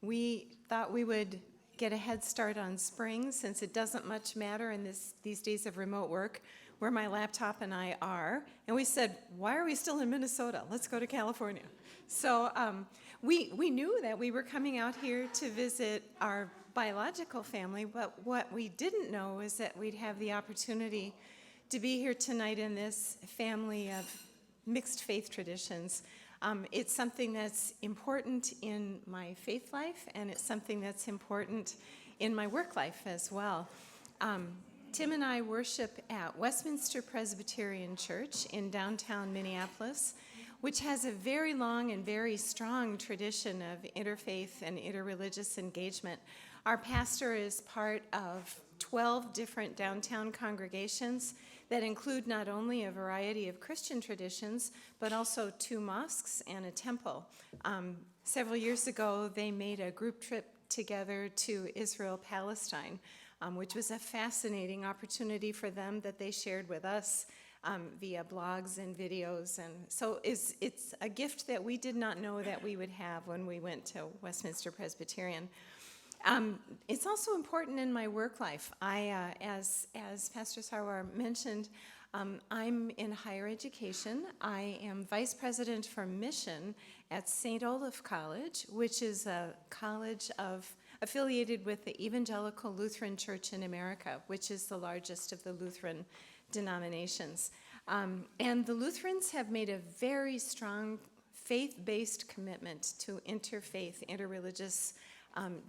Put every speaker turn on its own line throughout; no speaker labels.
We thought we would get a head start on spring, since it doesn't much matter in these days of remote work where my laptop and I are. And we said, why are we still in Minnesota? Let's go to California. So we knew that we were coming out here to visit our biological family, but what we didn't know is that we'd have the opportunity to be here tonight in this family of mixed faith traditions. It's something that's important in my faith life, and it's something that's important in my work life as well. Tim and I worship at Westminster Presbyterian Church in downtown Minneapolis, which has a very long and very strong tradition of interfaith and interreligious engagement. Our pastor is part of 12 different downtown congregations that include not only a variety of Christian traditions, but also 2 mosques and a temple. Several years ago, they made a group trip together to Israel, Palestine, which was a fascinating opportunity for them that they shared with us via blogs and videos. And so it's a gift that we did not know that we would have when we went to Westminster Presbyterian. It's also important in my work life. As Pastor Sarwar mentioned, I'm in higher education. I am vice president for mission at St. Olaf College, which is a college affiliated with the Evangelical Lutheran Church in America, which is the largest of the Lutheran denominations. And the Lutherans have made a very strong faith-based commitment to interfaith, interreligious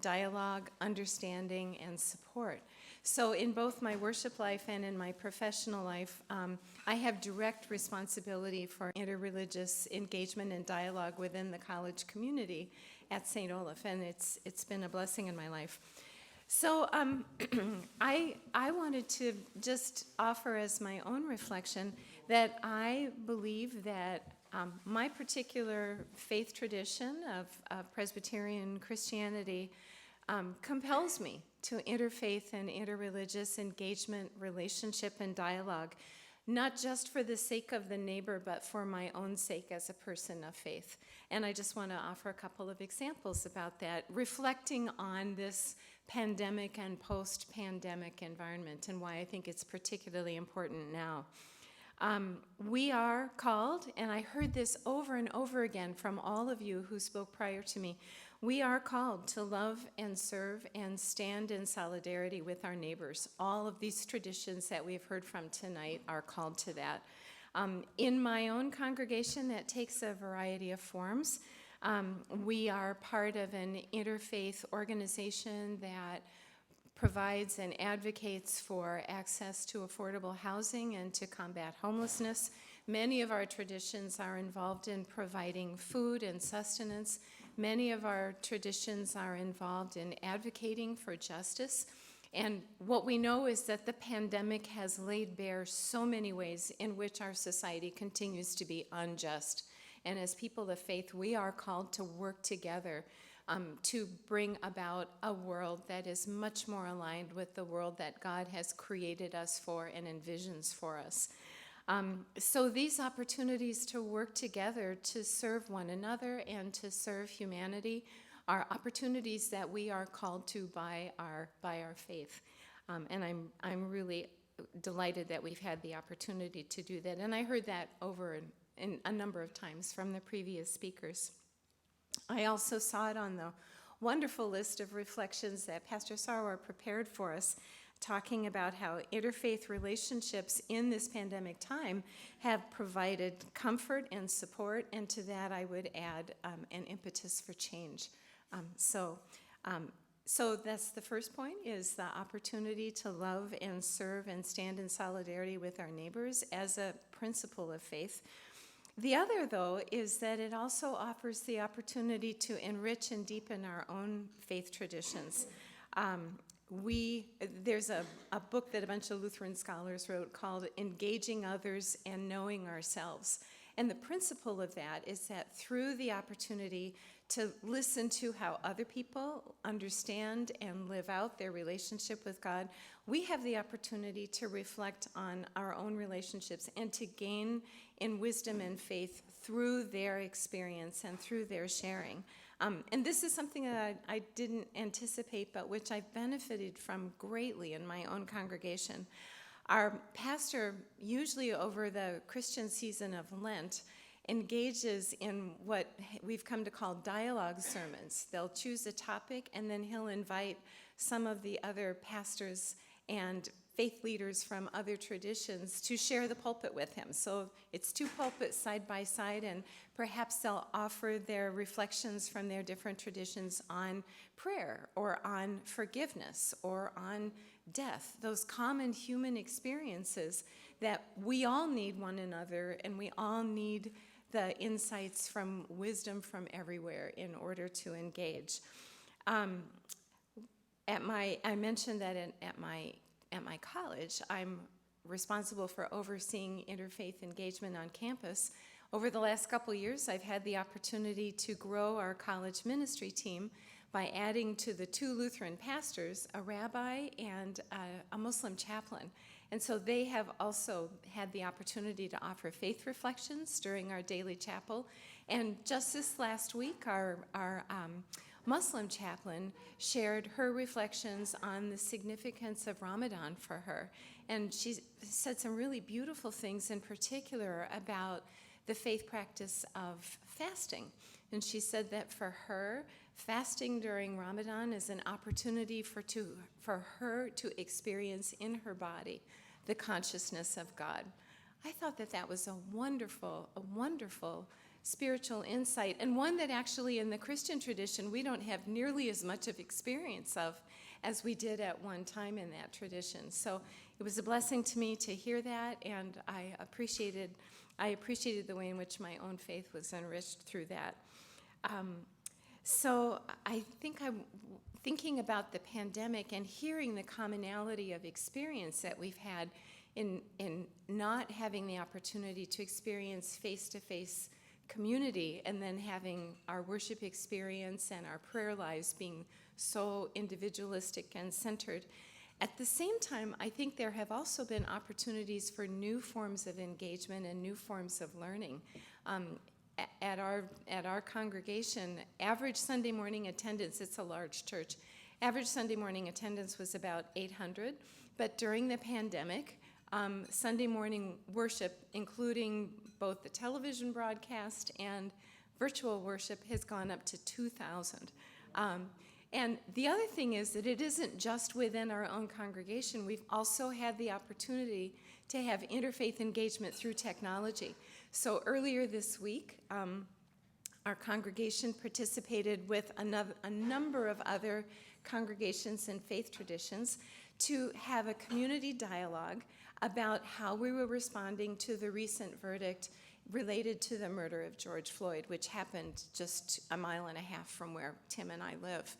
dialogue, understanding, and support. So in both my worship life and in my professional life, I have direct responsibility for interreligious engagement and dialogue within the college community at St. Olaf, and it's been a blessing in my life. So I wanted to just offer as my own reflection that I believe that my particular faith tradition of Presbyterian Christianity compels me to interfaith and interreligious engagement, relationship, and dialogue, not just for the sake of the neighbor, but for my own sake as a person of faith. And I just want to offer a couple of examples about that, reflecting on this pandemic and post-pandemic environment and why I think it's particularly important now. We are called, and I heard this over and over again from all of you who spoke prior to me, we are called to love and serve and stand in solidarity with our neighbors. All of these traditions that we've heard from tonight are called to that. In my own congregation, that takes a variety of forms. We are part of an interfaith organization that provides and advocates for access to affordable housing and to combat homelessness. Many of our traditions are involved in providing food and sustenance. Many of our traditions are involved in advocating for justice. And what we know is that the pandemic has laid bare so many ways in which our society continues to be unjust. And as people of faith, we are called to work together to bring about a world that is much more aligned with the world that God has created us for and envisions for us. So these opportunities to work together to serve one another and to serve humanity are opportunities that we are called to by our faith. And I'm really delighted that we've had the opportunity to do that. And I heard that over in a number of times from the previous speakers. I also saw it on the wonderful list of reflections that Pastor Sarwar prepared for us, talking about how interfaith relationships in this pandemic time have provided comfort and support, and to that I would add an impetus for change. So that's the first point, is the opportunity to love and serve and stand in solidarity with our neighbors as a principle of faith. The other, though, is that it also offers the opportunity to enrich and deepen our own faith traditions. There's a book that a bunch of Lutheran scholars wrote called Engaging Others and Knowing Ourselves. And the principle of that is that through the opportunity to listen to how other people understand and live out their relationship with God, we have the opportunity to reflect on our own relationships and to gain in wisdom and faith through their experience and through their sharing. And this is something that I didn't anticipate, but which I've benefited from greatly in my own congregation. Our pastor, usually over the Christian season of Lent, engages in what we've come to call dialogue sermons. They'll choose a topic, and then he'll invite some of the other pastors and faith leaders from other traditions to share the pulpit with him. So it's two pulpits side by side, and perhaps they'll offer their reflections from their different traditions on prayer or on forgiveness or on death, those common human experiences that we all need one another, and we all need the insights from wisdom from everywhere in order to engage. I mentioned that at my college, I'm responsible for overseeing interfaith engagement on campus. Over the last couple years, I've had the opportunity to grow our college ministry team by adding to the 2 Lutheran pastors a rabbi and a Muslim chaplain. And so they have also had the opportunity to offer faith reflections during our daily chapel. And just this last week, our Muslim chaplain shared her reflections on the significance of Ramadan for her. And she said some really beautiful things, in particular about the faith practice of fasting. And she said that for her, fasting during Ramadan is an opportunity for her to experience in her body the consciousness of God. I thought that was a wonderful spiritual insight, and one that actually in the Christian tradition we don't have nearly as much of experience of as we did at one time in that tradition. So it was a blessing to me to hear that, and I appreciated the way in which my own faith was enriched through that. So I think I'm thinking about the pandemic and hearing the commonality of experience that we've had in not having the opportunity to experience face-to-face community, and then having our worship experience and our prayer lives being so individualistic and centered. At the same time, I think there have also been opportunities for new forms of engagement and new forms of learning. At our congregation, average Sunday morning attendance, it's a large church, average Sunday morning attendance was about 800, but during the pandemic, Sunday morning worship, including both the television broadcast and virtual worship, has gone up to 2,000. And the other thing is that it isn't just within our own congregation. We've also had the opportunity to have interfaith engagement through technology. So earlier this week, our congregation participated with a number of other congregations and faith traditions to have a community dialogue about how we were responding to the recent verdict related to the murder of George Floyd, which happened just a mile and a half from where Tim and I live.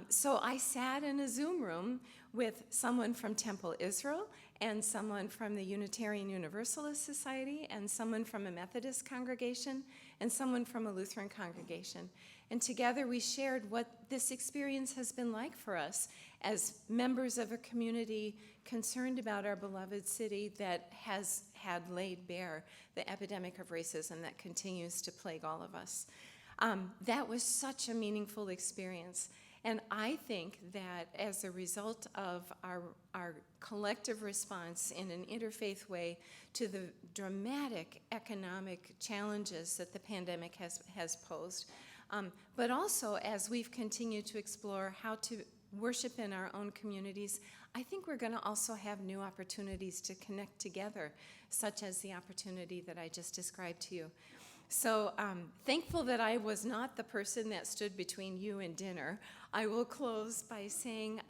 So I sat in a Zoom room with someone from Temple Israel, and someone from the Unitarian Universalist Society, and someone from a Methodist congregation, and someone from a Lutheran congregation. And together we shared what this experience has been like for us as members of a community concerned about our beloved city that has had laid bare the epidemic of racism that continues to plague all of us. That was such a meaningful experience. And I think that as a result of our collective response in an interfaith way to the dramatic economic challenges that the pandemic has posed, but also as we've continued to explore how to worship in our own communities, I think we're going to also have new opportunities to connect together, such as the opportunity that I just described to you. So thankful that I was not the person that stood between you and dinner. I will close by saying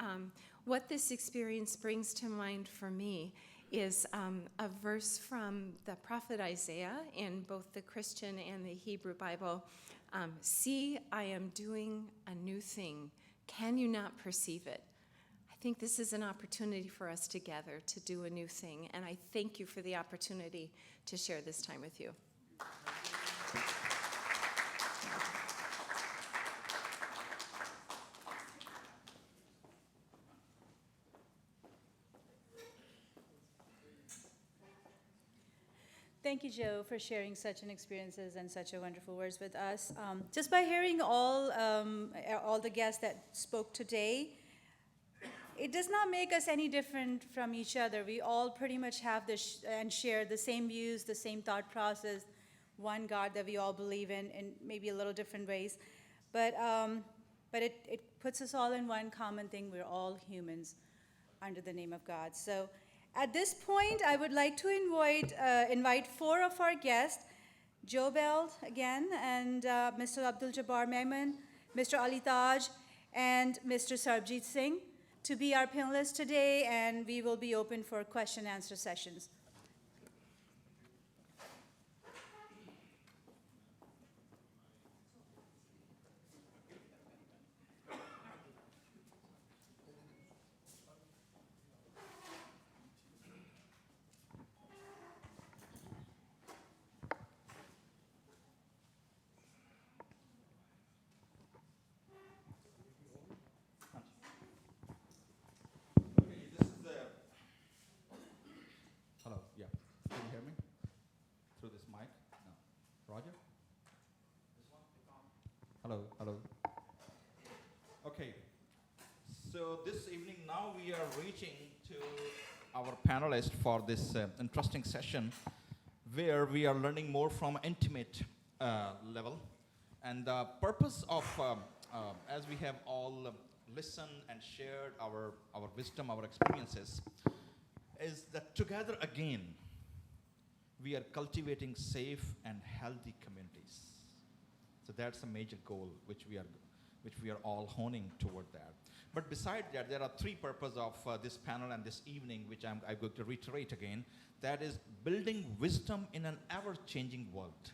what this experience brings to mind for me is a verse from the prophet Isaiah in both the Christian and the Hebrew Bible. See, I am doing a new thing. Can you not perceive it? I think this is an opportunity for us together to do a new thing, and I thank you for the opportunity to share this time with you.
Thank you, Joe, for sharing such an experiences and such a wonderful words with us. Just by hearing all the guests that spoke today, it does not make us any different from each other. We all pretty much have this and share the same views, the same thought process, one God that we all believe in maybe a little different ways. But it puts us all in one common thing. We're all humans under the name of God. So at this point, I would like to invite four of our guests, Joe Bell again, and Mr. Abdul Jabbar Mehman, Mr. Ali Taj, and Mr. Sarbjeet Singh, to be our panelists today, and we will be open for question and answer sessions.
Hello, yeah. Can you hear me? Through this mic? No. Roger? This one? Hello, hello. Okay. So this evening now we are reaching to our panelists for this interesting session where we are learning more from intimate level. And the purpose of, as we have all listened and shared our wisdom, our experiences, is that together again, we are cultivating safe and healthy communities. So that's a major goal which we are all honing toward that. But besides that, there are three purposes of this panel and this evening, which I'm going to reiterate again. That is building wisdom in an ever-changing world.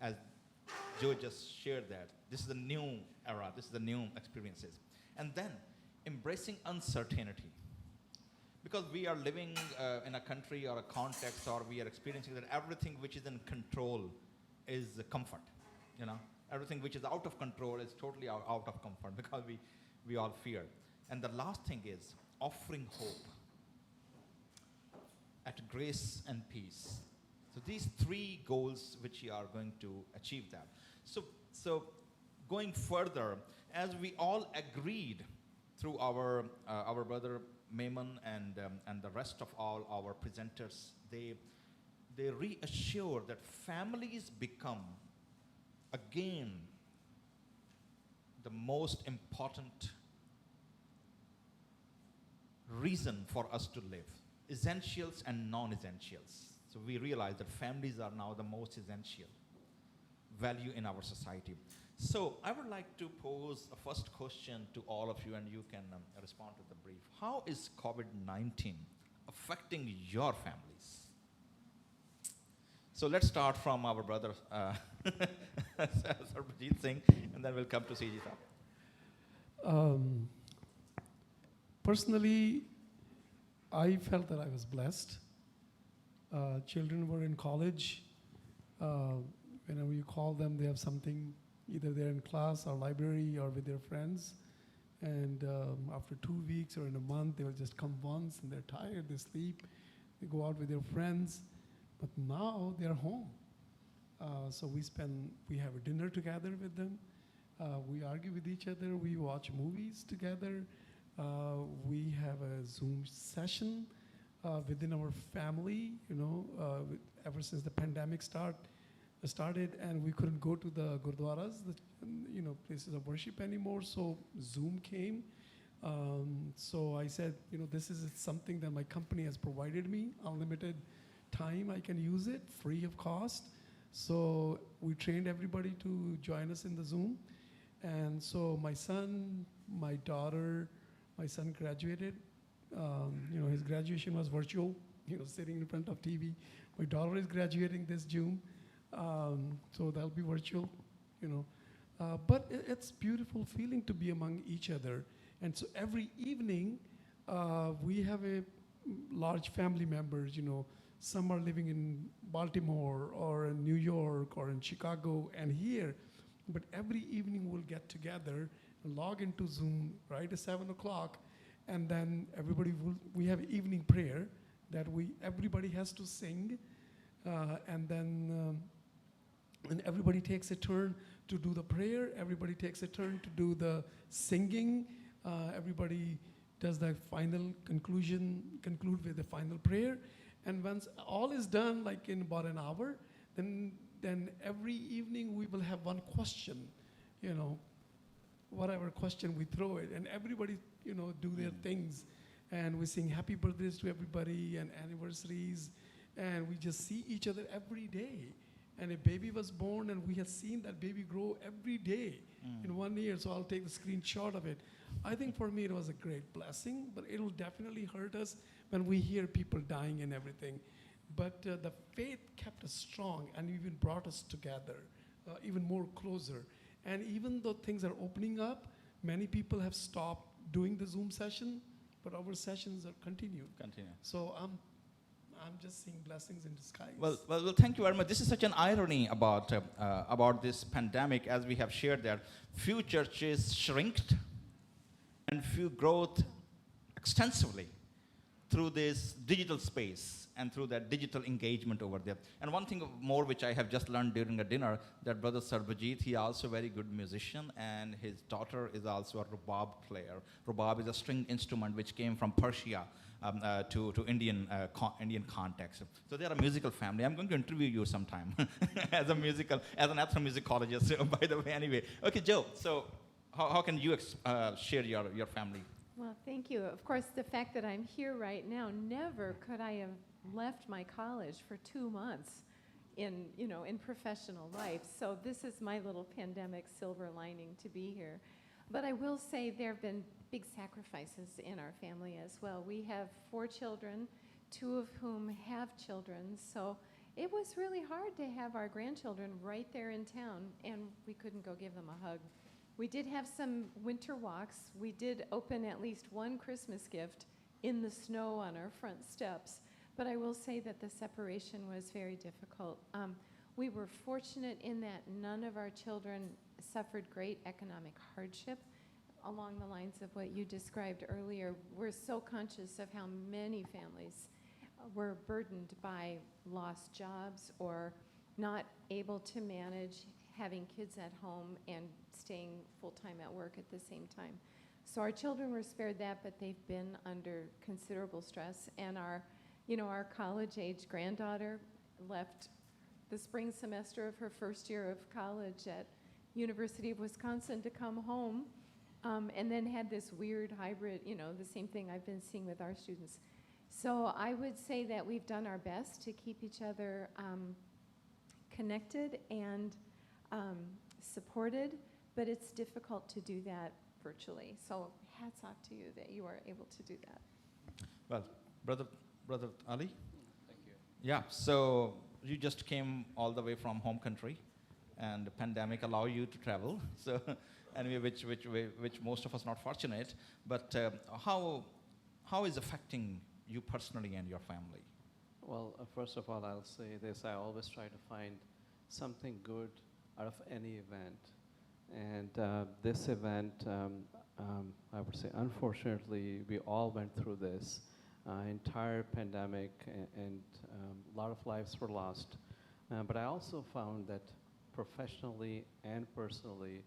As Joe just shared that, this is the new era, this is the new experiences. And then embracing uncertainty. Because we are living in a country or a context, or we are experiencing that everything which is in control is comfort. You know, everything which is out of control is totally out of comfort because we all fear. And the last thing is offering hope at grace and peace. So these three goals which we are going to achieve that. So going further, as we all agreed through our brother Mehman and the rest of all our presenters, they reassure that families become, again, the most important reason for us to live. Essentials and non-essentials. So we realize that families are now the most essential value in our society. So I would like to pose a first question to all of you, and you can respond to the brief. How is COVID-19 affecting your families? So let's start from our brother, Sarbjeet Singh, and then we'll come to CG Saab.
Personally, I felt that I was blessed. Children were in college. Whenever you call them, they have something. Either they're in class or library or with their friends. And after 2 weeks or in a month, they will just come once and they're tired, they sleep, they go out with their friends. But now they're home. So we have a dinner together with them. We argue with each other. We watch movies together. We have a Zoom session within our family, ever since the pandemic started, and we couldn't go to the gurdwaras, places of worship anymore, so Zoom came. So I said, this is something that my company has provided me, unlimited time I can use it, free of cost. So we trained everybody to join us in the Zoom. And so my son, my daughter, my son graduated. His graduation was virtual, sitting in front of TV. My daughter is graduating this June. So that'll be virtual, But it's beautiful feeling to be among each other. And so every evening, we have a large family members, Some are living in Baltimore or in New York or in Chicago and here. But every evening we'll get together and log into Zoom right at 7 o'clock. And then we have evening prayer that everybody has to sing. And then and everybody takes a turn to do the prayer. Everybody takes a turn to do the singing. Everybody does the final conclude with the final prayer. And once all is done, like in about an hour, then every evening we will have one question, whatever question we throw it, and everybody, do their things. And we sing happy birthdays to everybody and anniversaries, and we just see each other every day. And a baby was born, and we have seen that baby grow every day in 1 year, so I'll take the screenshot of it. I think for me it was a great blessing, but it'll definitely hurt us when we hear people dying and everything. But the faith kept us strong and even brought us together, even more closer. And even though things are opening up, many people have stopped doing the Zoom session, but our sessions are continued. So I'm just seeing blessings in disguise.
Well, thank you very much. This is such an irony about this pandemic, as we have shared that few churches shrinked and few growth extensively through this digital space and through that digital engagement over there. And one thing more which I have just learned during a dinner, that Brother Sarbajit, he also a very good musician, and his daughter is also a rubab player. Rubab is a string instrument which came from Persia to Indian context. So they are a musical family. I'm going to interview you sometime as an ethnomusicologist, by the way, anyway. Okay, Joe, so how can you share your family?
Well, thank you. Of course, the fact that I'm here right now, never could I have left my college for 2 months in professional life. So this is my little pandemic silver lining to be here. But I will say there have been big sacrifices in our family as well. We have 4 children, 2 of whom have children. So it was really hard to have our grandchildren right there in town, and we couldn't go give them a hug. We did have some winter walks. We did open at least one Christmas gift in the snow on our front steps. But I will say that the separation was very difficult. We were fortunate in that none of our children suffered great economic hardship along the lines of what you described earlier. We're so conscious of how many families were burdened by lost jobs or not able to manage having kids at home and staying full-time at work at the same time. So our children were spared that, but they've been under considerable stress. And our college-age granddaughter left the spring semester of her first year of college at University of Wisconsin to come home, and then had this weird hybrid, the same thing I've been seeing with our students. So I would say that we've done our best to keep each other connected and supported, but it's difficult to do that virtually. So hats off to you that you are able to do that.
Well, Brother Ali?
Thank you.
Yeah, so you just came all the way from home country, and the pandemic allowed you to travel. So anyway, which most of us not fortunate. But how is affecting you personally and your family?
Well, first of all, I'll say this. I always try to find something good out of any event. And this event, I would say, unfortunately, we all went through this entire pandemic, and a lot of lives were lost. But I also found that professionally and personally,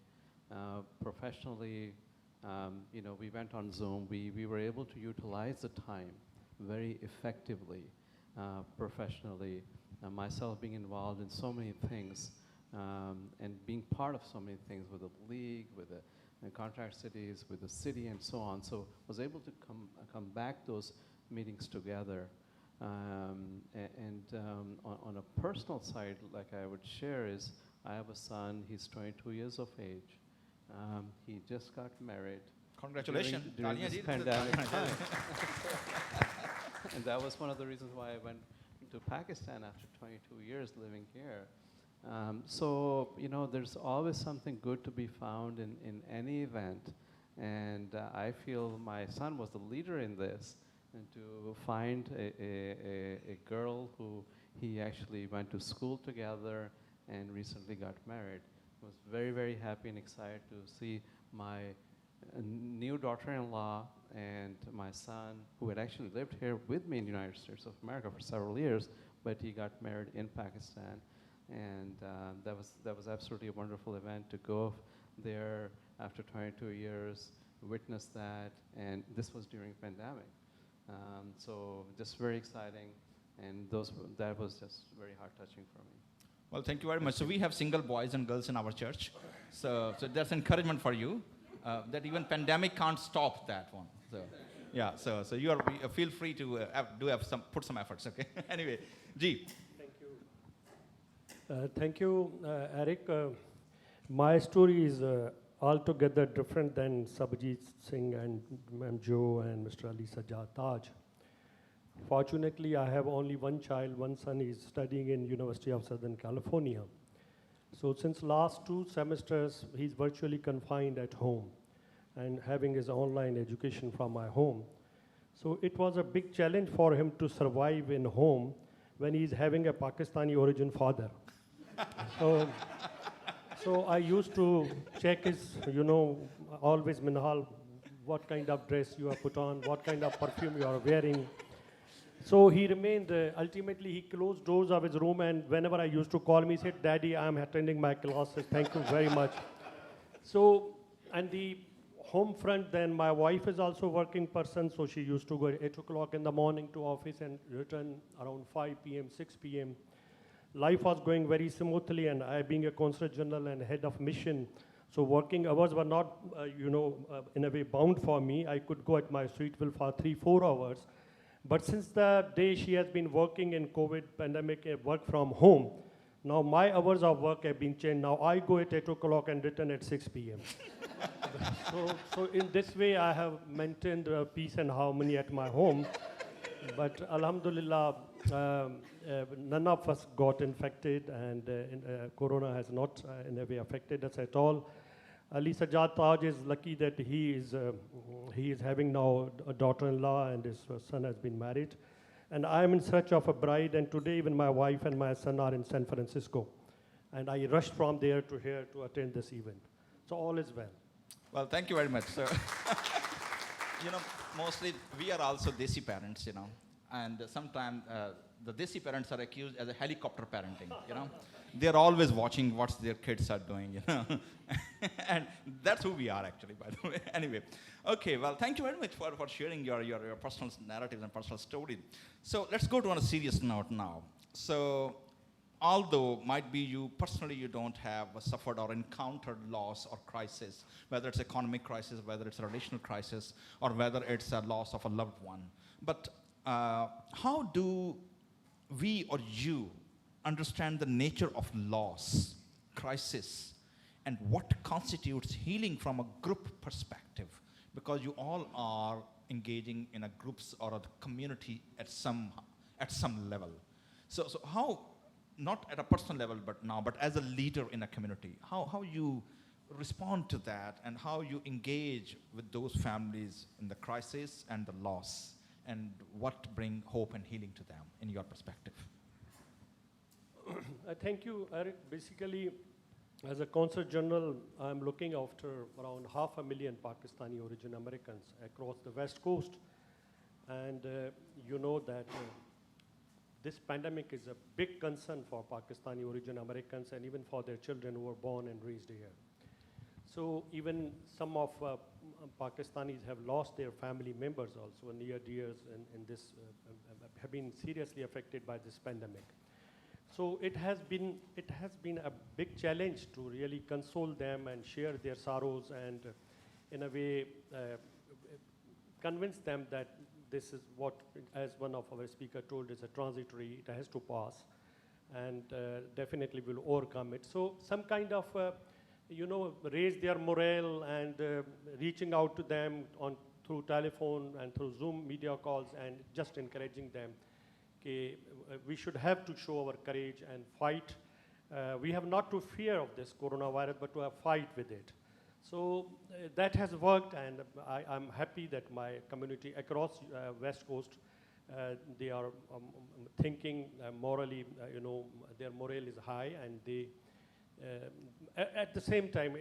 we went on Zoom. We were able to utilize the time very effectively, professionally. Myself being involved in so many things, and being part of so many things with the league, with the contract cities, with the city, and so on. So was able to come back those meetings together. And on a personal side, like I would share, is I have a son. He's 22 years of age. He just got married.
Congratulations.
During this pandemic time. And that was one of the reasons why I went to Pakistan after 22 years living here. So, there's always something good to be found in any event. And I feel my son was the leader in this, and to find a girl who he actually went to school together and recently got married. I was very, very happy and excited to see my new daughter-in-law and my son, who had actually lived here with me in the United States of America for several years, but he got married in Pakistan. And that was absolutely a wonderful event to go there after 22 years, witness that, and this was during pandemic. So just very exciting, and that was just very heart-touching for me.
Well, thank you very much. So we have single boys and girls in our church. So that's encouragement for you, that even pandemic can't stop that one. So, yeah, so you are, feel free to put some efforts, okay? Anyway, G.
Thank you, Eric. My story is altogether different than Sabjit Singh and Ma'am Joe and Mr. Ali Sajjad Taj. Fortunately, I have only one child. One son is studying in University of Southern California. So since last 2 semesters, he's virtually confined at home and having his online education from my home. So it was a big challenge for him to survive in home when he's having a Pakistani origin father. So I used to check his, always Minhal, what kind of dress you have put on, what kind of perfume you are wearing. So he remained, ultimately he closed doors of his room, and whenever I used to call him, he said, "Daddy, I'm attending my classes, thank you very much." So, and the home front, then my wife is also a working person, so she used to go at 8 o'clock in the morning to office and return around 5 p.m., 6 p.m. Life was going very smoothly, and I, being a consul general and head of mission, so working hours were not, in a way bound for me. I could go at my suiteville for 3-4 hours. But since the day she has been working in COVID pandemic, work from home, now my hours of work have been changed. Now I go at 8 o'clock and return at 6 p.m. so in this way, I have maintained peace and harmony at my home. But Alhamdulillah, none of us got infected, and Corona has not in a way affected us at all. Ali Sajjad Taj is lucky that he is having now a daughter-in-law, and his son has been married. And I am in search of a bride, and today even my wife and my son are in San Francisco. And I rushed from there to here to attend this event. So all is well.
Well, thank you very much, sir. Mostly we are also Desi parents, and sometimes the Desi parents are accused as a helicopter parenting, They're always watching what their kids are doing, And that's who we are actually, by the way. Anyway, okay, well, thank you very much for sharing your personal narratives and personal story. So let's go to on a serious note now. So although might be you personally, you don't have suffered or encountered loss or crisis, whether it's economic crisis, whether it's a relational crisis, or whether it's a loss of a loved one. But how do we or you understand the nature of loss, crisis, and what constitutes healing from a group perspective? Because you all are engaging in a groups or a community at some level. So how, not at a personal level, but as a leader in a community, how you respond to that, and how you engage with those families in the crisis and the loss, and what bring hope and healing to them in your perspective?
Thank you, Eric. Basically, as a consul general, I'm looking after around 500,000 Pakistani origin Americans across the West Coast. And you know that this pandemic is a big concern for Pakistani origin Americans and even for their children who were born and raised here. So even some of Pakistanis have lost their family members also, near dears, and this have been seriously affected by this pandemic. So it has been a big challenge to really console them and share their sorrows, and in a way convince them that this is what, as one of our speakers told, is a transitory, it has to pass, and definitely will overcome it. So some kind of raise their morale, and reaching out to them through telephone and through Zoom media calls, and just encouraging them. We should have to show our courage and fight. We have not to fear of this coronavirus, but to fight with it. So that has worked, and I'm happy that my community across West Coast, they are thinking morally, their morale is high, and they, at the same time,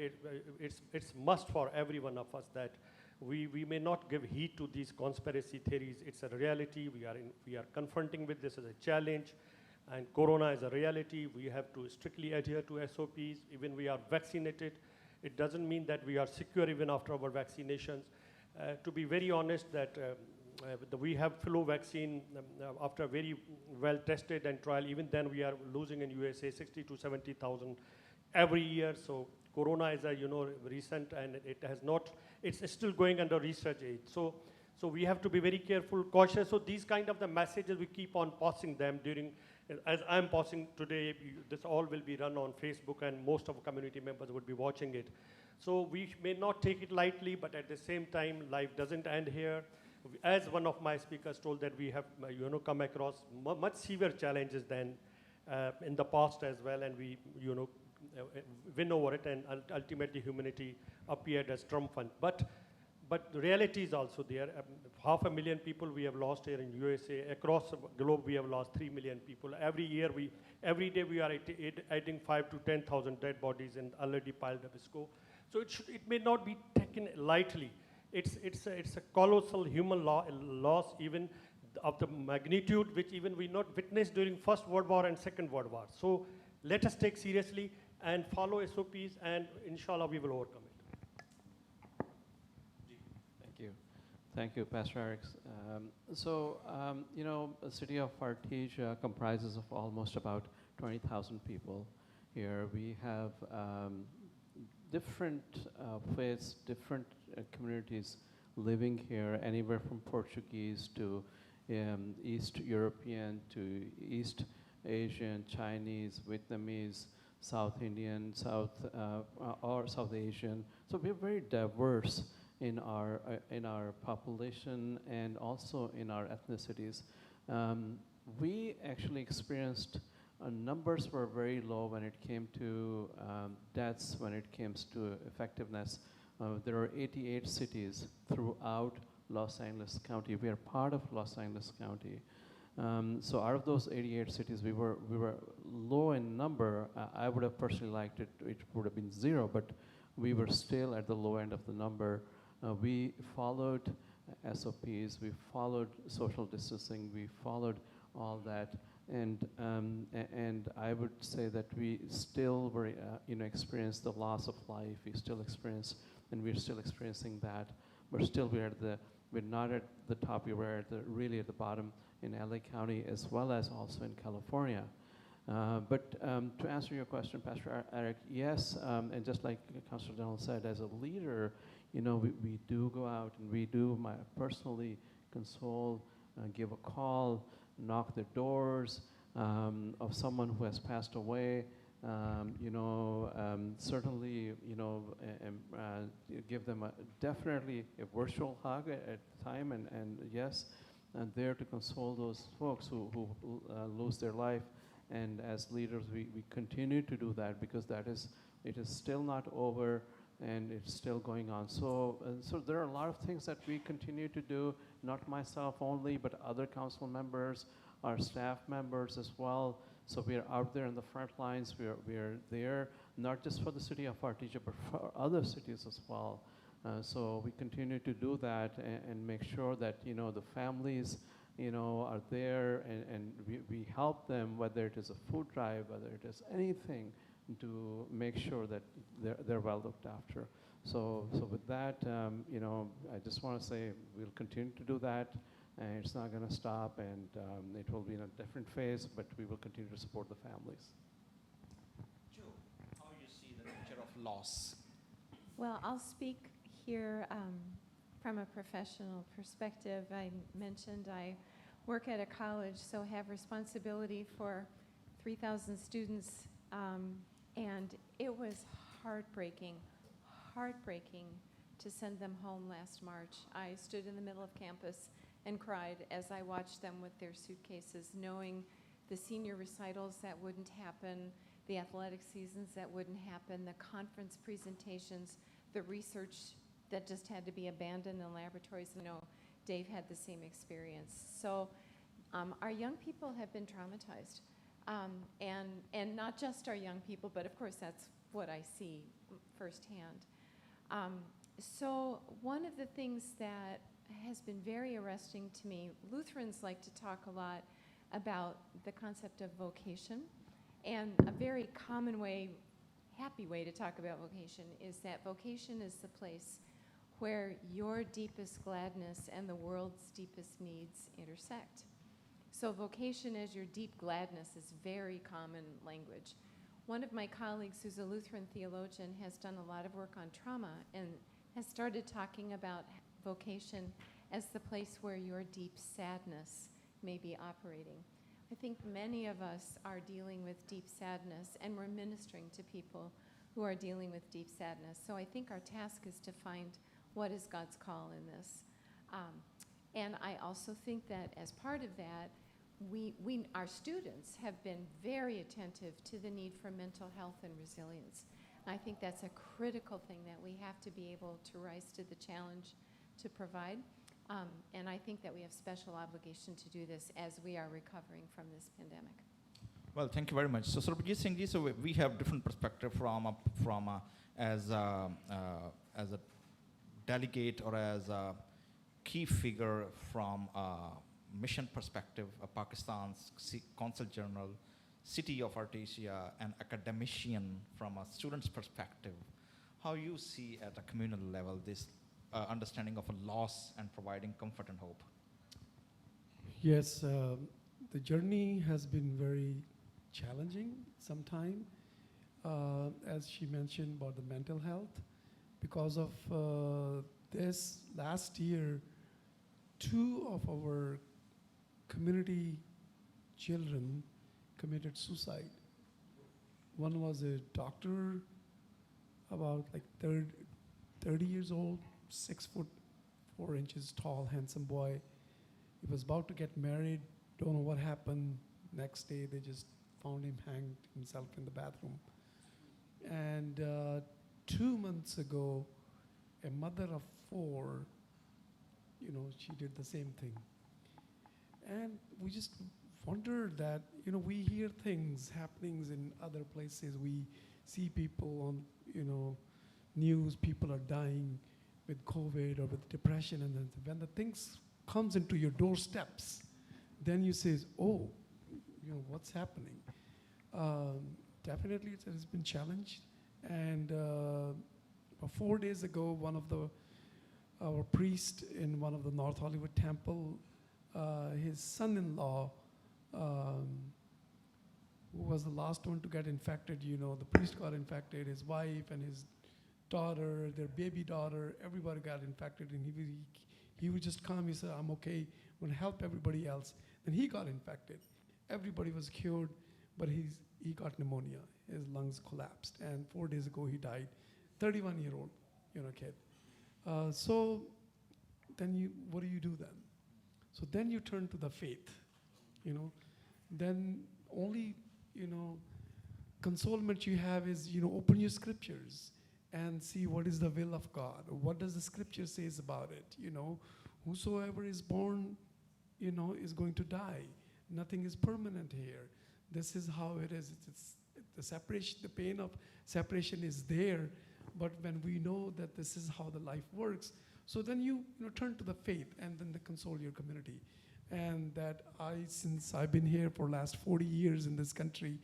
it's must for every one of us that we may not give heed to these conspiracy theories. It's a reality. We are confronting with this as a challenge. And Corona is a reality. We have to strictly adhere to SOPs. Even we are vaccinated, it doesn't mean that we are secure even after our vaccinations. To be very honest, that we have flu vaccine after very well tested and trial. Even then, we are losing in USA 60 to 70,000 every year. So Corona is a recent, and it has not. It's still going under research age. So we have to be very careful, cautious. So these kind of the messages, we keep on passing them during. As I'm passing today, this all will be run on Facebook, and most of our community members would be watching it. So we may not take it lightly, but at the same time, life doesn't end here. As one of my speakers told, that we have come across much severe challenges than in the past as well, and we win over it, and ultimately humanity appeared as triumphant. But the reality is also there. 500,000 people we have lost here in USA. Across the globe, we have lost 3 million people. Every day we are adding 5 to 10,000 dead bodies and already piled up scope. So it may not be taken lightly. It's a colossal human loss, even of the magnitude which even we not witnessed during First World War and Second World War. So let us take seriously and follow SOPs, and inshallah we will overcome it.
Thank you, Pastor Eric. The city of Artesia comprises of almost about 20,000 people here. We have different faiths, different communities living here, anywhere from Portuguese to East European to East Asian, Chinese, Vietnamese, South Indian, or South Asian. So we're very diverse in our population and also in our ethnicities. We actually experienced numbers were very low when it came to deaths, when it came to effectiveness. There are 88 cities throughout Los Angeles County. We are part of Los Angeles County. So out of those 88 cities, we were low in number. I would have personally liked it would have been 0, but we were still at the low end of the number. We followed SOPs, we followed social distancing, we followed all that, and I would say that we still were, experienced the loss of life. We still experienced, and we're still experiencing that. But still, we're not at the top. We were really at the bottom in LA County as well as also in California. But to answer your question, Pastor Eric, yes, and just like Councilor Donald said, as a leader, we do go out and we do personally console, give a call, knock the doors of someone who has passed away. Certainly, give them definitely a virtual hug at the time, and yes, and there to console those folks who lose their life. And as leaders, we continue to do that because it is still not over, and it's still going on. So there are a lot of things that we continue to do, not myself only, but other council members, our staff members as well. So we are out there in the front lines. We are there, not just for the city of Artesia, but for other cities as well. So we continue to do that and make sure that, the families, are there, and we help them, whether it is a food drive, whether it is anything, to make sure that they're well looked after. So with that, I just want to say we'll continue to do that, and it's not going to stop, and it will be in a different phase, but we will continue to support the families.
Joe, how you see the nature of loss?
Well, I'll speak here from a professional perspective. I mentioned I work at a college, so have responsibility for 3,000 students, and it was heartbreaking to send them home last March. I stood in the middle of campus and cried as I watched them with their suitcases, knowing the senior recitals that wouldn't happen, the athletic seasons that wouldn't happen, the conference presentations, the research that just had to be abandoned in laboratories. Dave had the same experience. So our young people have been traumatized. And not just our young people, but of course that's what I see firsthand. So one of the things that has been very arresting to me, Lutherans like to talk a lot about the concept of vocation. And a very common way, happy way to talk about vocation is that vocation is the place where your deepest gladness and the world's deepest needs intersect. So vocation as your deep gladness is very common language. One of my colleagues who's a Lutheran theologian has done a lot of work on trauma and has started talking about vocation as the place where your deep sadness may be operating. I think many of us are dealing with deep sadness, and we're ministering to people who are dealing with deep sadness. So I think our task is to find what is God's call in this. And I also think that as part of that, our students have been very attentive to the need for mental health and resilience. And I think that's a critical thing that we have to be able to rise to the challenge to provide. And I think that we have special obligation to do this as we are recovering from this pandemic.
Well, thank you very much. So, Sarwar Singh ji, so we have different perspective as a delegate or as a key figure from a mission perspective, Pakistan's Consul General, City of Artesia, an academician from a student's perspective. How you see at a communal level this understanding of a loss and providing comfort and hope?
Yes, the journey has been very challenging sometime, as she mentioned about the mental health. Because of this, last year, 2 of our community children committed suicide. One was a doctor, about like 30 years old, 6 foot 4 inches tall, handsome boy. He was about to get married, don't know what happened. Next day, they just found him hanged himself in the bathroom. And 2 months ago, a mother of 4, she did the same thing. And we just wondered that, we hear things happening in other places. We see people on, news, people are dying with COVID or with depression, and then when the things comes into your doorsteps, then you say, oh, what's happening? Definitely it has been challenged. And 4 days ago, one of our priest in one of the North Hollywood temple, his son-in-law, who was the last one to get infected, the priest got infected, his wife and his daughter, their baby daughter, everybody got infected, and he would just come, he said, I'm okay, I'm gonna help everybody else. And he got infected. Everybody was cured, but he got pneumonia. His lungs collapsed, and 4 days ago he died. 31-year-old, kid. So then what do you do then? So then you turn to the faith, Then only, consolement you have is, open your scriptures and see what is the will of God. What does the scripture says about it? Whosoever is born, is going to die. Nothing is permanent here. This is how it is. It's the separation, the pain of separation is there, but when we know that this is how the life works, so then you turn to the faith and then console your community. And that since I've been here for last 40 years in this country,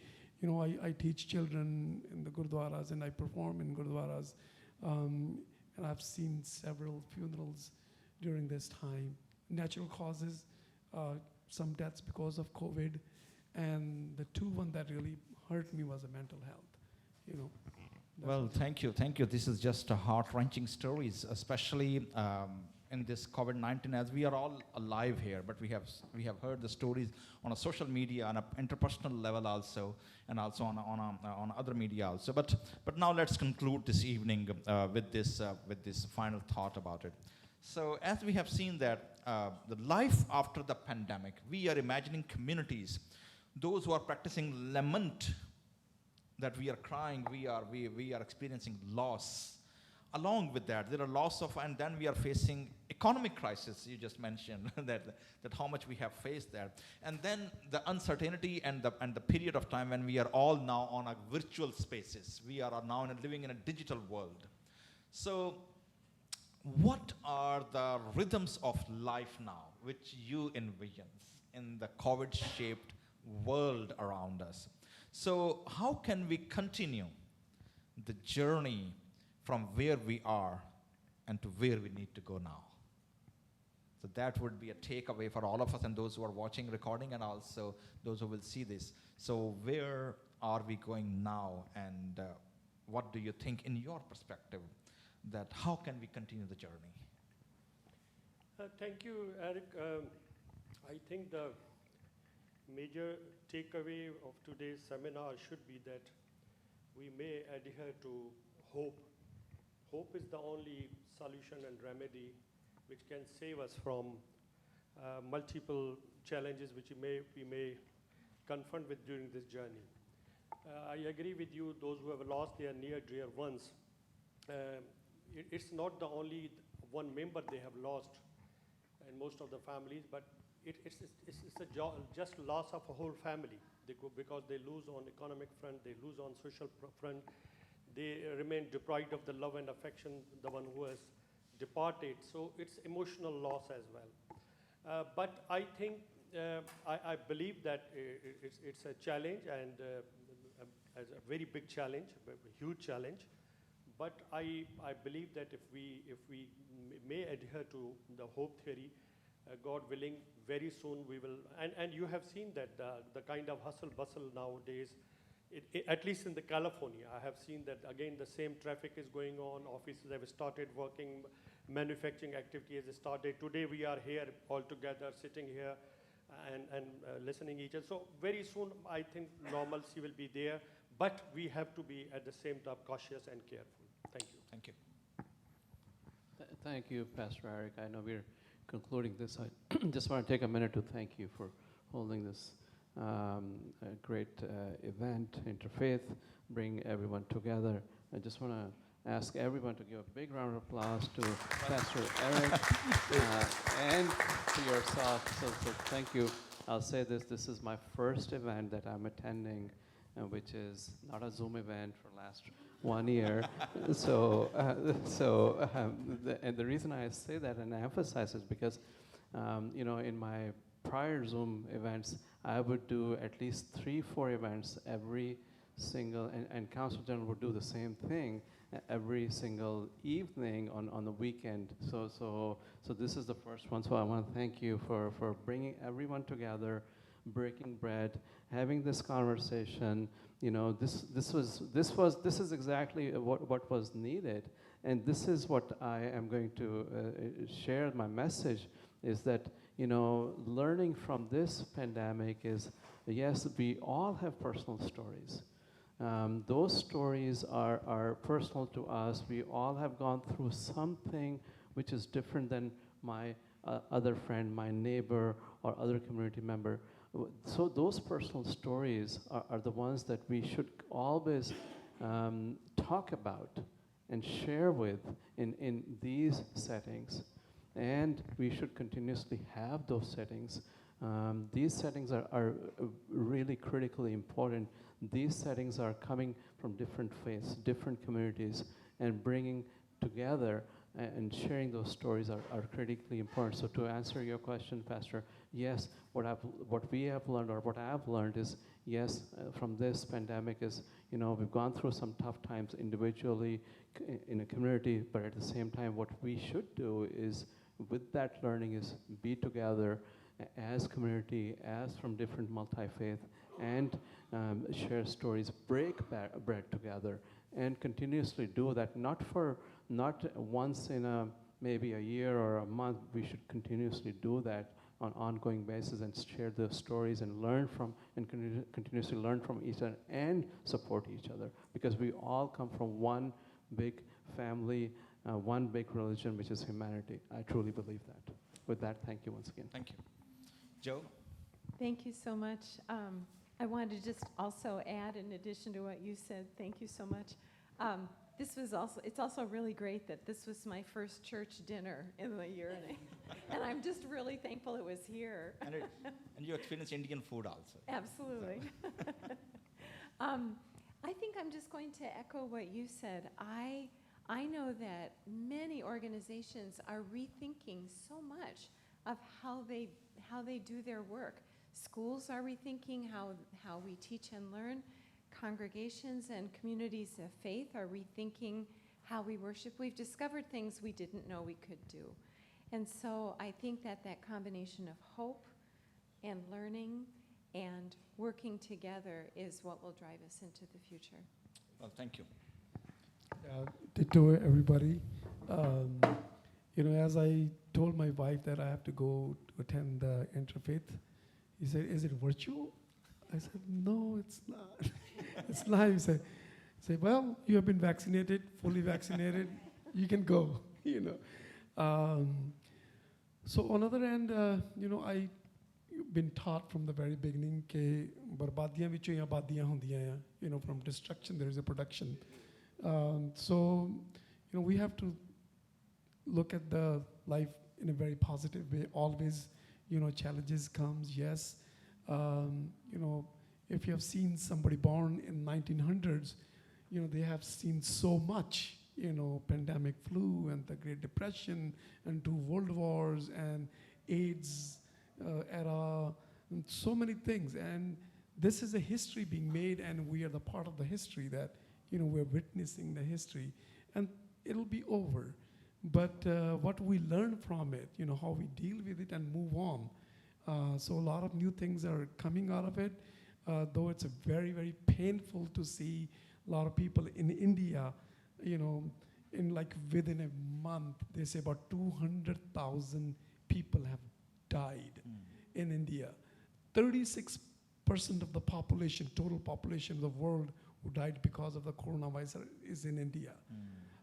I teach children in the gurdwaras and I perform in gurdwaras, and I've seen several funerals during this time. Natural causes, some deaths because of COVID, and the one that really hurt me was the mental health.
Well, thank you. This is just a heart-wrenching stories, especially in this COVID-19, as we are all alive here, but we have heard the stories on a social media, on an interpersonal level also, and also on other media also. But now let's conclude this evening with this final thought about it. So as we have seen that the life after the pandemic, we are imagining communities, those who are practicing lament, that we are crying, we are experiencing loss. Along with that, there are loss of, and then we are facing economic crisis. You just mentioned that how much we have faced there, and then the uncertainty and the period of time when we are all now on a virtual spaces. We are now living in a digital world. So, what are the rhythms of life now which you envision? in the COVID-shaped world around us. So how can we continue the journey from where we are and to where we need to go now? So that would be a takeaway for all of us and those who are watching recording and also those who will see this. So where are we going now, and what do you think in your perspective that how can we continue the journey?
Thank you, Eric. I think the major takeaway of today's seminar should be that we may adhere to hope. Hope is the only solution and remedy which can save us from multiple challenges which we may confront with during this journey. I agree with you, those who have lost their near dear ones. It's not the only one member they have lost in most of the families, but it's just loss of a whole family. Because they lose on economic front, they lose on social front, they remain deprived of the love and affection, the one who has departed. So it's emotional loss as well. But I think, I believe that it's a challenge, and a very big challenge, a huge challenge. But I believe that if we may adhere to the hope theory, God willing, very soon we will, and you have seen that the kind of hustle bustle nowadays, at least in the California, I have seen that again the same traffic is going on, offices have started working, manufacturing activity has started. Today we are here all together, sitting here and listening each other. So very soon I think normalcy will be there, but we have to be at the same time cautious and careful. Thank you.
Thank you.
Thank you, Pastor Eric. I know we're concluding this. I just want to take a minute to thank you for holding this great event, Interfaith, bring everyone together. I just want to ask everyone to give a big round of applause to Pastor Eric and to yourself. So thank you. I'll say this is my first event that I'm attending, which is not a Zoom event for last 1 year. And the reason I say that and emphasize is because, in my prior Zoom events, I would do at least 3-4 events every single, and Council General would do the same thing every single evening on the weekend. So this is the first one. So I want to thank you for bringing everyone together, breaking bread, having this conversation. This is exactly what was needed, and this is what I am going to share. My message is that learning from this pandemic is, yes, we all have personal stories. Those stories are personal to us. We all have gone through something which is different than my other friend, my neighbor, or other community member. So those personal stories are the ones that we should always talk about and share with in these settings. And we should continuously have those settings. These settings are really critically important. These settings are coming from different faiths, different communities, and bringing together and sharing those stories are critically important. So to answer your question, Pastor, yes, what we have learned, or what I've learned is, yes, from this pandemic is, we've gone through some tough times individually in a community, but at the same time, what we should do is, with that learning, is be together as community, as from different multi-faith, and share stories, break bread together, and continuously do that, not once in maybe a year or a month. We should continuously do that on an ongoing basis and share the stories and learn from, and continuously learn from each other and support each other, because we all come from one big family, one big religion, which is humanity. I truly believe that. With that, thank you once again.
Thank you. Joe?
Thank you so much. I wanted to just also add, in addition to what you said, thank you so much. It's also really great that this was my first church dinner in the year, and I'm just really thankful it was here.
And you experienced Indian food also.
Absolutely. I think I'm just going to echo what you said. I know that many organizations are rethinking so much of how they do their work. Schools are rethinking how we teach and learn. Congregations and communities of faith are rethinking how we worship. We've discovered things we didn't know we could do. And so I think that combination of hope and learning and working together is what will drive us into the future.
Well, thank you.
Ditto, everybody. As I told my wife that I have to go to attend the Interfaith, he said, "Is it virtual?" I said, "No, it's not." It's live. He said, "Well, you have been vaccinated, fully vaccinated. You can go." So on the other hand, I've been taught from the very beginning that barbadiyan vichon hi abadiyan hundiyan hain. From destruction there is a production. So we have to look at the life in a very positive way. Always, challenges comes. Yes, if you have seen somebody born in 1900s, they have seen so much. Pandemic flu and the Great Depression and 2 world wars and AIDS era and so many things. And this is a history being made, and we are the part of the history that we're witnessing the history, and it'll be over. But what we learn from it, how we deal with it and move on. So a lot of new things are coming out of it, though it's very, very painful to see a lot of people in India, within a month, they say about 200,000 people have died in India. 36% of the population, total population of the world who died because of the coronavirus is in India.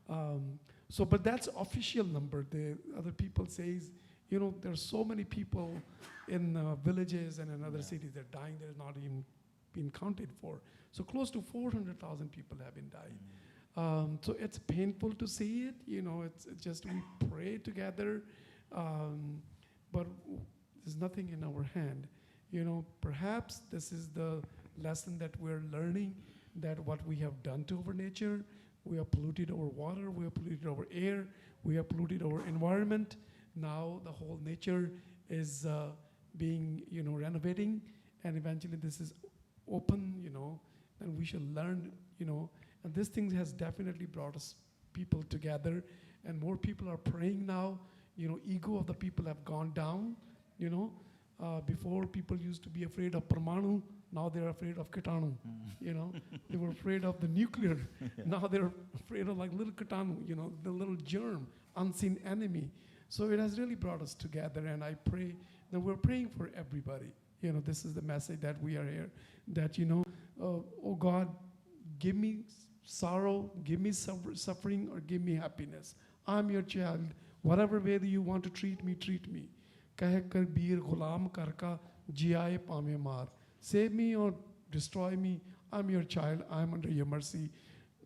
But that's official number. The other people says, there are so many people in villages and in other cities that are dying. They're not even been counted for. So close to 400,000 people have been dying. So it's painful to see it. It's just we pray together, but there's nothing in our hand. Perhaps this is the lesson that we're learning, that what we have done to our nature, we have polluted our water, we have polluted our air, we have polluted our environment. Now the whole nature is being, renovating, and eventually this is open, and we should learn, and this thing has definitely brought us people together, and more people are praying now. Ego of the people have gone down. Before people used to be afraid of Parmanu, now they're afraid of Kitanu. They were afraid of the nuclear. Now they're afraid of like little Kitanu, the little germ, unseen enemy. So it has really brought us together, and I pray that we're praying for everybody. This is the message that we are here, that, oh God, give me sorrow, give me suffering, or give me happiness. I'm your child. Whatever way that you want to treat me, treat me. Keh kar bir ghulam karka jiaye paame maar. Save me or destroy me. I'm your child. I'm under your mercy.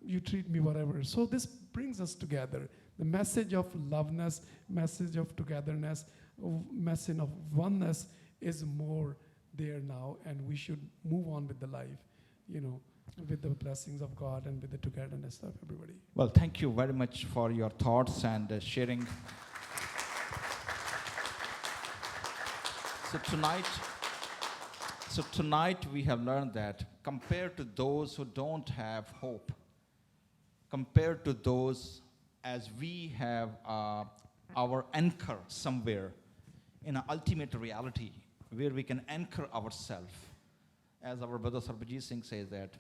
You treat me whatever. So this brings us together. The message of loveness, message of togetherness, message of oneness is more there now, and we should move on with the life, with the blessings of God and with the togetherness of everybody.
Well, thank you very much for your thoughts and sharing. So tonight we have learned that compared to those who don't have hope, compared to those as we have our anchor somewhere in an ultimate reality where we can anchor ourselves, as our brother Sarbajit Singh says that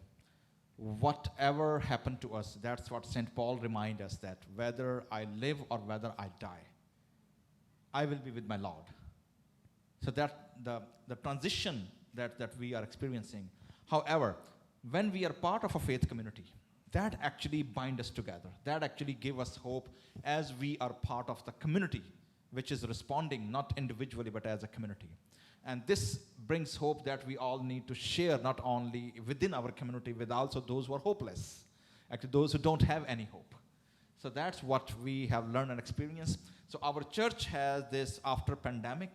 whatever happened to us, that's what St. Paul reminds us, that whether I live or whether I die, I will be with my Lord. So that the transition that we are experiencing. However, when we are part of a faith community, that actually binds us together. That actually gives us hope as we are part of the community, which is responding not individually but as a community. And this brings hope that we all need to share, not only within our community, but also those who are hopeless, actually those who don't have any hope. So that's what we have learned and experienced. So our church has this after pandemic,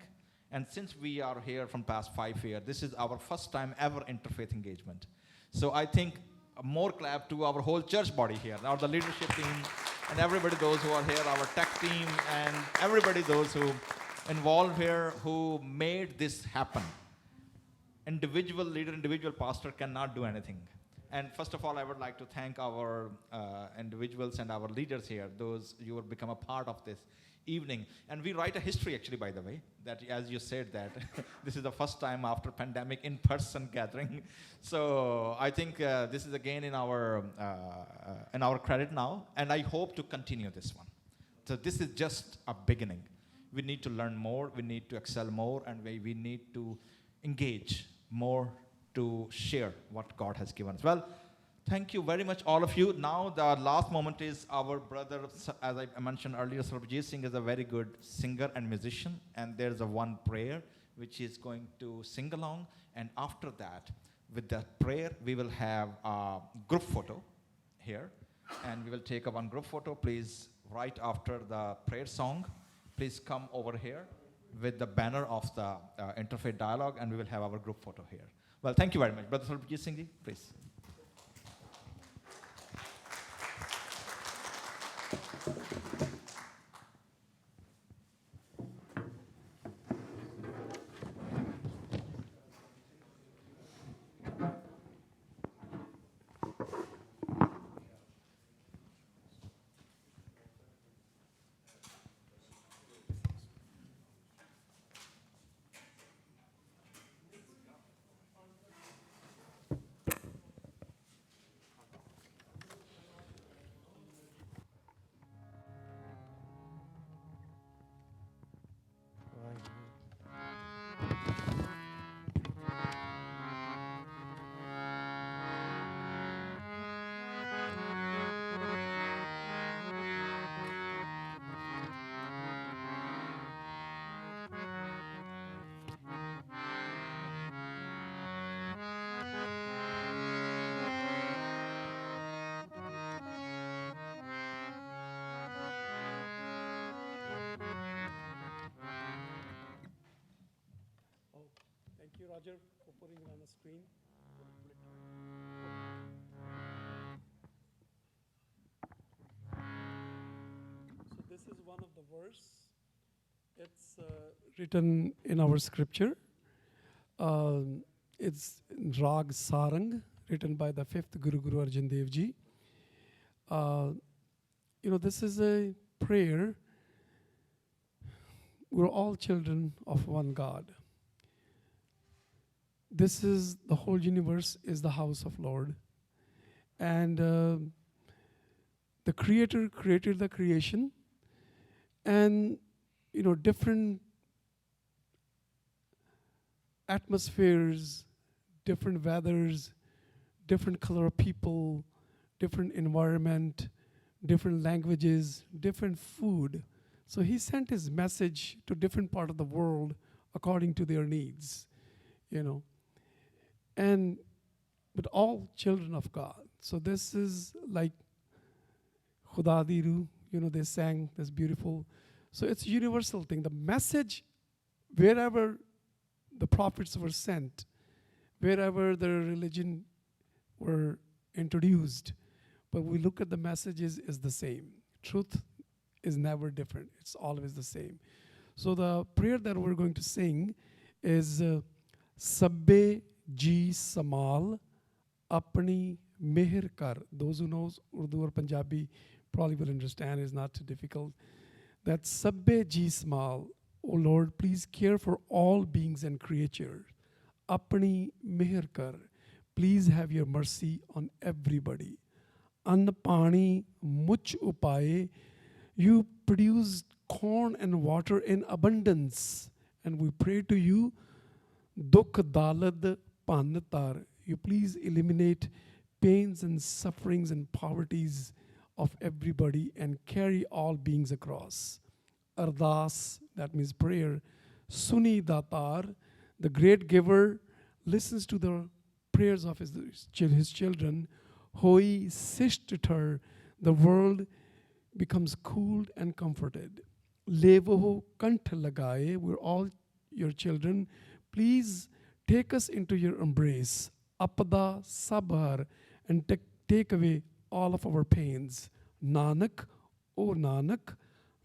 and since we are here from past 5 years, this is our first time ever interfaith engagement. So I think more clap to our whole church body here, our the leadership team, and everybody those who are here, our tech team, and everybody those who involved here who made this happen. Individual leader, individual pastor cannot do anything. And first of all, I would like to thank our individuals and our leaders here, those you will become a part of this evening. And we write a history, actually, by the way, that as you said that this is the first time after pandemic in-person gathering. So I think this is again in our credit now, and I hope to continue this one. So this is just a beginning. We need to learn more, we need to excel more, and we need to engage more to share what God has given us. Well, thank you very much, all of you. Now the last moment is our brother, as I mentioned earlier, Sarvajit Singh is a very good singer and musician, and there's a one prayer which is going to sing along, and after that, with that prayer, we will have a group photo here, and we will take a one group photo. Please, right after the prayer song, please come over here with the banner of the Interfaith Dialogue, and we will have our group photo here. Well, thank you very much. Brother Sarvajit Singh ji, please.
Thank you, Roger, for putting it on the screen. So this is one of the verse. It's written in our scripture. It's Rag Sarang, written by the 5th Guru Arjan Dev Ji. This is a prayer. We're all children of one God. This is, the whole universe is the house of Lord. And the Creator created the creation. And, different atmospheres, different weathers, different color of people, different environment, different languages, different food. So he sent his message to different part of the world according to their needs, but all children of God. So this is like Khuda di Ruh, they sang this beautiful. So it's a universal thing. The message, wherever the prophets were sent, wherever the religion were introduced, but we look at the messages is the same. Truth is never different. It's always the same. So the prayer that we're going to sing is Sabbe Ji Samal Apni Meher Kar. Those who knows Urdu or Punjabi probably will understand. It's not too difficult. That's Sabbe Ji Samal. O Lord, please care for all beings and creatures. Apni Meher Kar. Please have your mercy on everybody. Ann Pani Much Upaye. You produced corn and water in abundance. And we pray to you, Dukh Dalad Pantar. You please eliminate pains and sufferings and poverties of everybody and carry all beings across. Ardas, that means prayer. Suni Datar, the great giver, listens to the prayers of his children. Hoi Sishtatar, the world becomes cooled and comforted. Levoho Kant Lagaye, we're all your children. Please take us into your embrace. Apada Sabhar, and take away all of our pains. Nanak, O Nanak,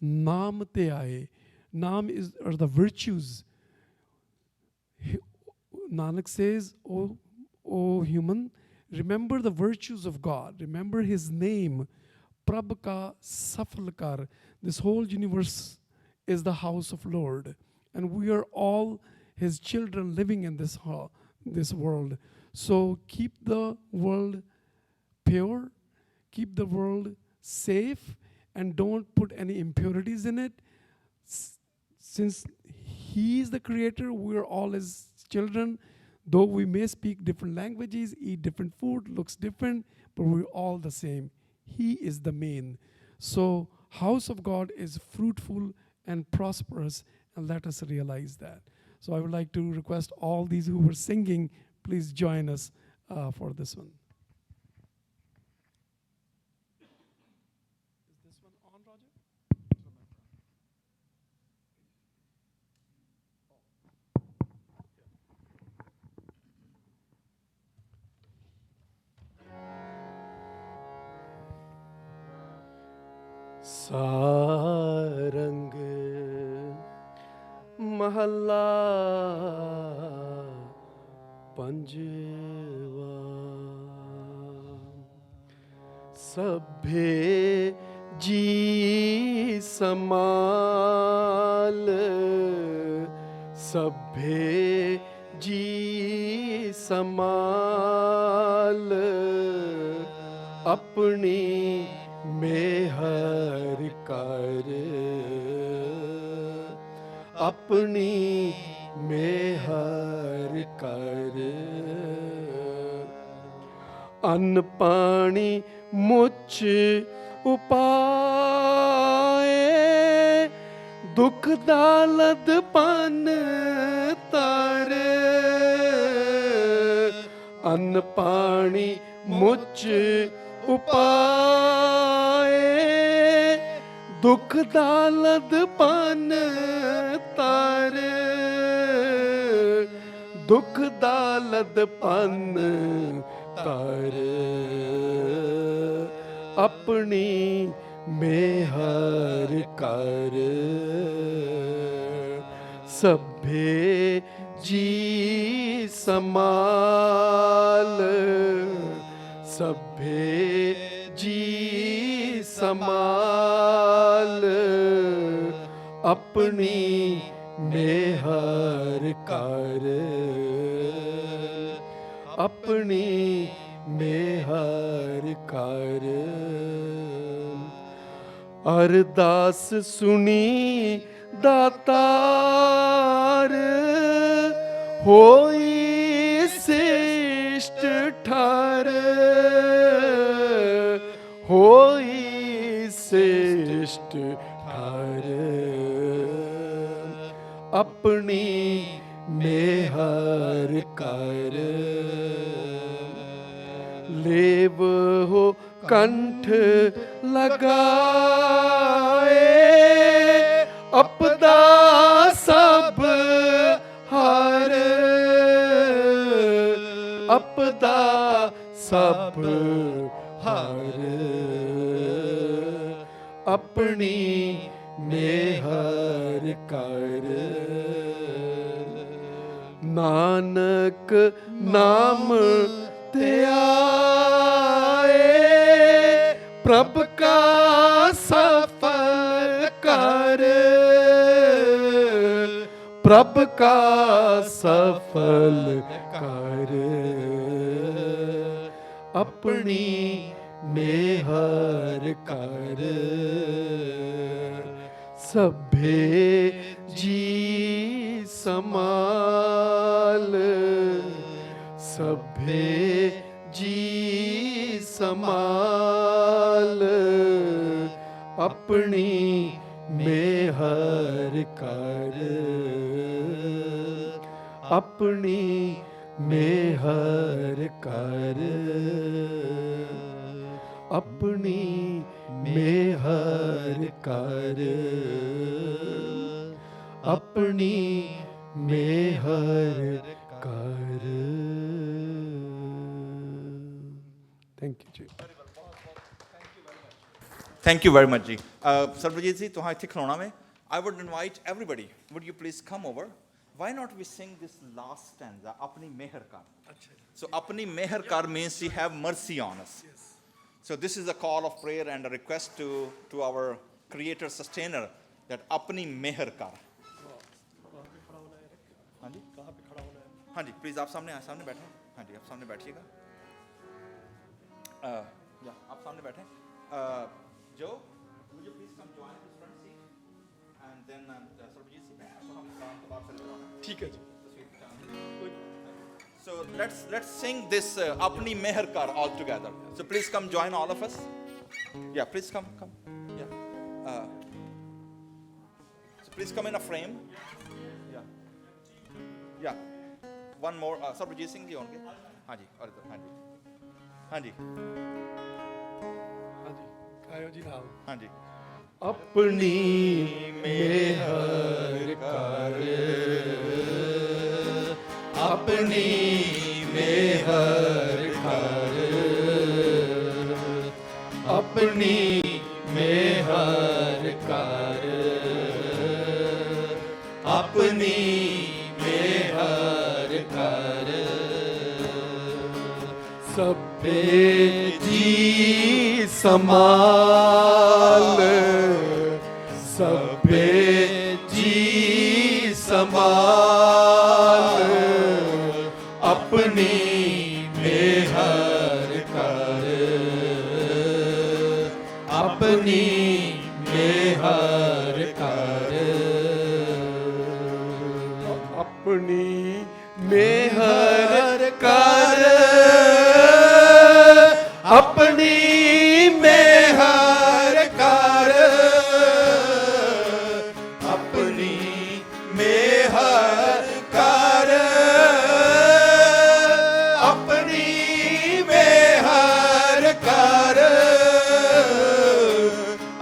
Naam te aaye. Naam are the virtues. Nanak says, O human, remember the virtues of God. Remember His name. Prabh ka safal kar. This whole universe is the house of Lord. And we are all His children living in this world. So keep the world pure, keep the world safe, and don't put any impurities in it. Since He is the creator, we are all His children. Though we may speak different languages, eat different food, looks different, but we're all the same. He is the main. So house of God is fruitful and prosperous, and let us realize that. So I would like to request all these who were singing, please join us for this one. Is this one on, Roger?
Sarang ਮਹੱਲਾ ਪੰਜਵਾ ਸਭੇ ਜੀ small ਸਭੇ ਜੀ small ਆਪਣੀ ਮੇਹਰ ਕਰ ਆਪਣੀ ਮੇਹਰ ਕਰ ਅੰਨ ਪਾਣੀ ਮੁੱਚ ਉਪਾਏ ਦੁੱਖ ਦਾਲਦ ਪੰਨ ਤਰ ਅੰਨ ਪਾਣੀ ਮੁੱਚ ਉਪਾਏ ਦੁੱਖ ਦਾਲਦ ਪੰਨ ਤਰ ਦੁੱਖ ਦਾਲਦ ਪੰਨ ਤਰ ਆਪਣੀ ਮੇਹਰ ਕਰ ਸਭੇ ਜੀ ਸਮਾਲ ਸਭੇ ਜੀ ਸਮਾਲ ਆਪਣੀ ਮੇਹਰ ਕਰ ਆਪਣੀ ਮੇਹਰ ਕਰ ਅਰਦਾਸ ਸੁਣੀ ਦਾਤਾਰ ਹੋਈ ਸ੍ਰੇਸ਼ਟ ਠਾਰ ਹੋਈ ਸ੍ਰੇਸ਼ਟ ਠਾਰ ਆਪਣੀ ਮੇਹਰ ਕਰ ਲੇਵ ਹੋ ਕੰਠ ਲਗਾਏ ਅਪਦਾ ਸਭ ਹਾਰ ਅਪਦਾ ਸਭ ਹਾਰ ਆਪਣੀ ਮੇਹਰ ਕਰ ਨਾਨਕ ਨਾਮ ਧਿਆਏ ਪ੍ਰਭ ਕਾ ਸਫਲ ਕਰ ਪ੍ਰਭ ਕਾ ਸਫਲ ਕਰ ਆਪਣੀ ਮੇਹਰ ਕਰ ਸਭੇ ਜੀ ਸਮਾਲ ਸਭੇ ਜੀ ਸਮਾਲ ਆਪਣੀ ਮੇਹਰ ਕਰ ਆਪਣੀ ਮੇਹਰ ਕਰ ਆਪਣੀ ਮੇਹਰ ਕਰ ਆਪਣੀ ਮੇਹਰ ਕਰ ਥੈਂਕ ਯੂ ਜੀ
ਥੈਂਕ ਯੂ ਵੈਰੀ ਮਚ ਜੀ ਸਰਬਜੀਤ ਜੀ ਤੁਹਾਂ ਇੱਥੇ ਖਲੋਣਾ ਵੇ I would invite everybody, would you please come over? Why not we sing this last stanza, Apni Meher Kar? So Apni Meher Kar means He have mercy on us. So this is a call of prayer and a request to our Creator, Sustainer, that Apni Meher Kar. हाँ जी हाँ जी please आप सामने बैठें हाँ जी आप सामने बैठिएगा या आप सामने बैठें जो would you please come join this front seat and then Sarvajit जी तो हम काम के बाद फिर कराना
ठीक है जी
So let's sing this Apni Meher Kar all together. So please come join all of us. Yeah, please come. Yeah. So please come in a frame. Yeah. One more. Sarvajit Singh ji होंगे. हाँ जी और इधर हाँ जी.
हाँ जी गायो जी नाल
हाँ जी.
अपनी मेहर कर अपनी मेहर कर अपनी मेहर कर अपनी मेहर कर सबे जी समाल सबे जी समाल अपनी मेहर कर अपनी मेहर कर अपनी मेहर कर अपनी मेहर कर अपनी मेहर कर अपनी मेहर कर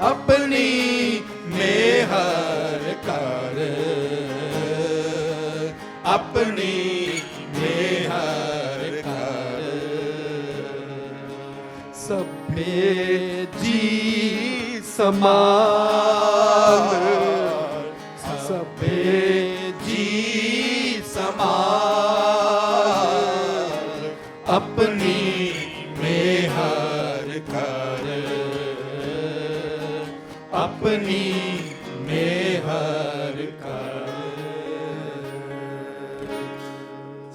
अपनी मेहर कर अपनी मेहर कर सभे जी समान सभे जी समान अपनी मेहर कर अपनी मेहर कर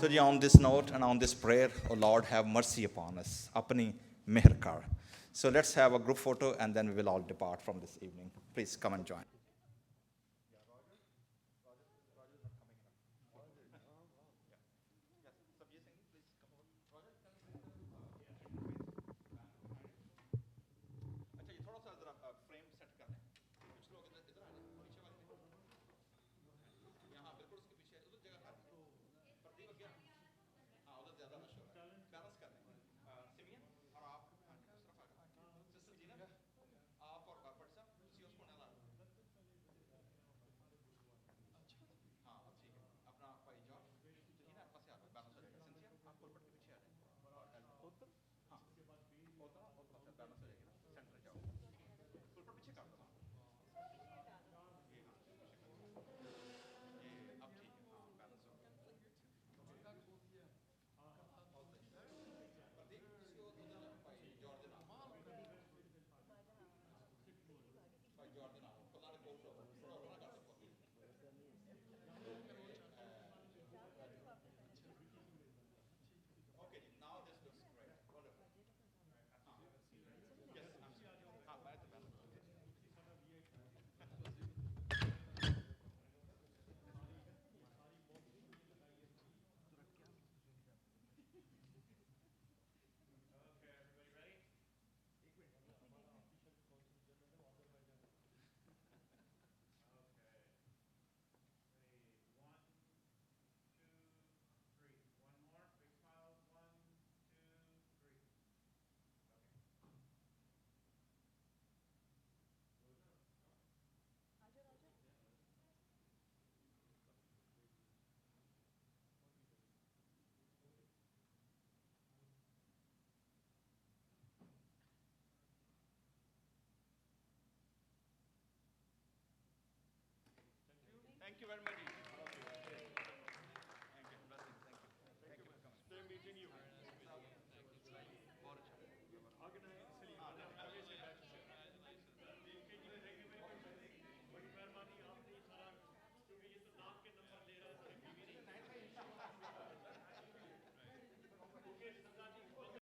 So yeah, on this note and on this prayer, oh Lord, have mercy upon us. Apni Meher Kar. So let's have a group photo and then we will all depart from this evening. Please come and join.
Thank you very much.